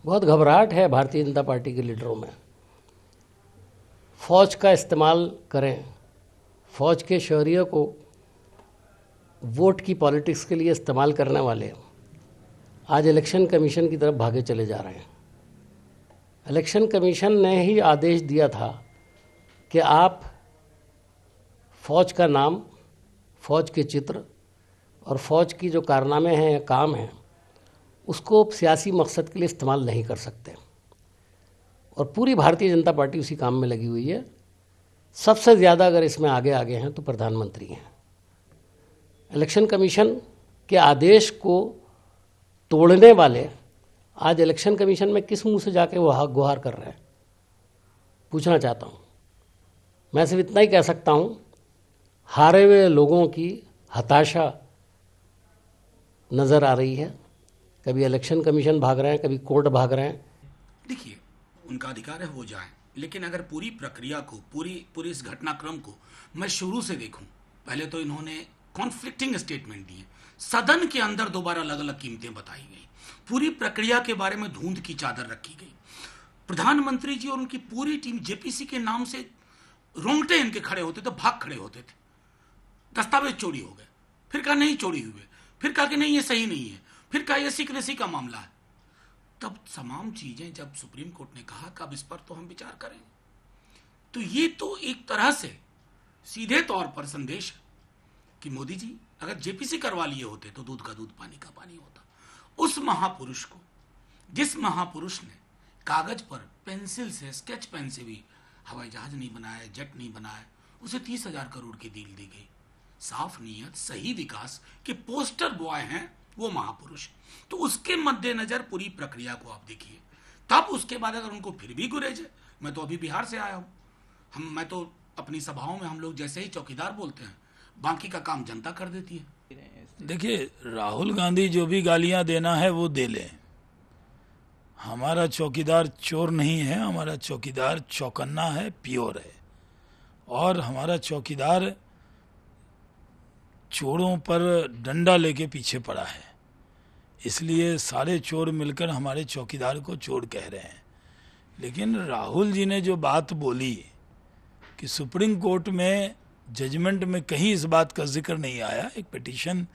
बहुत घबराहट है भारतीय जनता पार्टी के लीडरों में। फौज का इस्तेमाल करें, फौज के शौर्य को वोट की पॉलिटिक्स के लिए इस्तेमाल करने वाले आज इलेक्शन कमीशन की तरफ भागे चले जा रहे हैं। इलेक्शन कमीशन ने ही आदेश दिया था कि आप फौज का नाम, फौज के चित्र और फौज की जो कारनामे हैं या काम हैं उसको सियासी मकसद के लिए इस्तेमाल नहीं कर सकते। और पूरी भारतीय जनता पार्टी उसी काम में लगी हुई है। सबसे ज़्यादा अगर इसमें आगे हैं तो प्रधानमंत्री हैं। इलेक्शन कमीशन के आदेश को तोड़ने वाले आज इलेक्शन कमीशन में किस मुंह से जाके वो गुहार कर रहे हैं, पूछना चाहता हूँ। मैं सिर्फ इतना ही कह सकता हूँ, हारे हुए लोगों की हताशा नज़र आ रही है। कभी इलेक्शन कमीशन भाग रहे हैं, कभी कोर्ट भाग रहे हैं। देखिए, उनका अधिकार है वो जाए, लेकिन अगर पूरी प्रक्रिया को, पूरी इस घटनाक्रम को मैं शुरू से देखूं, पहले तो इन्होंने कॉन्फ्लिक्टिंग स्टेटमेंट दिए, सदन के अंदर दोबारा अलग अलग कीमतें बताई गई, पूरी प्रक्रिया के बारे में धुंध की चादर रखी गई। प्रधानमंत्री जी और उनकी पूरी टीम जेपीसी के नाम से रोंगटे इनके खड़े होते थे, भाग खड़े होते थे। दस्तावेज चोरी हो गए, फिर कहा नहीं चोरी हुए, फिर कहा कि नहीं ये सही नहीं है, फिर कहा ये सीक्रेसी का मामला है। तब तमाम चीजें जब सुप्रीम कोर्ट ने कहा कि अब इस पर तो हम विचार करेंगे, तो ये तो एक तरह से सीधे तौर पर संदेश है कि मोदी जी अगर जेपीसी करवा लिए होते तो दूध का दूध पानी का पानी होता। उस महापुरुष को, जिस महापुरुष ने कागज पर पेंसिल से, स्केच पेन से भी हवाई जहाज नहीं बनाया, जेट नहीं बनाया, उसे 30,000 करोड़ की डील दी गई। साफ नीयत, सही विकास के पोस्टर बॉय हैं वो महापुरुष। तो उसके मद्देनजर पूरी प्रक्रिया को आप देखिए। तब उसके बाद अगर उनको फिर भी गुरेज है, मैं तो अभी बिहार से आया हूं, मैं तो अपनी सभाओं में हम लोग जैसे ही चौकीदार बोलते हैं, बाकी का काम जनता कर देती है। देखिए, राहुल गांधी जो भी गालियां देना है वो दे लें। हमारा चौकीदार चोर नहीं है, हमारा चौकीदार चौकन्ना है, प्योर है। और हमारा चौकीदार चोरों पर डंडा लेके पीछे पड़ा है, इसलिए सारे चोर मिलकर हमारे चौकीदार को चोर कह रहे हैं। लेकिन राहुल जी ने जो बात बोली कि सुप्रीम कोर्ट में जजमेंट में कहीं इस बात का जिक्र नहीं आया, एक पिटीशन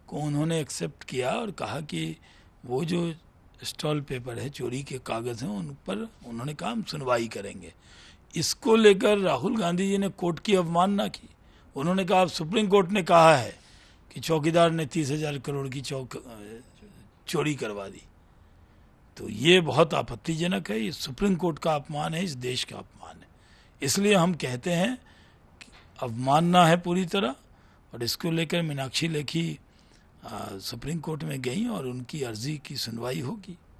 को उन्होंने एक्सेप्ट किया और कहा कि वो जो स्टॉल पेपर है, चोरी के कागज़ हैं, उन पर उन्होंने कहा हम सुनवाई करेंगे। इसको लेकर राहुल गांधी जी ने कोर्ट की अवमानना की। उन्होंने कहा अब सुप्रीम कोर्ट ने कहा है कि चौकीदार ने 30,000 करोड़ की चोरी करवा दी, तो ये बहुत आपत्तिजनक है। ये सुप्रीम कोर्ट का अपमान है, इस देश का अपमान है। इसलिए हम कहते हैं कि अवमानना है पूरी तरह। और इसको लेकर मीनाक्षी लेखी सुप्रीम कोर्ट में गई और उनकी अर्जी की सुनवाई होगी।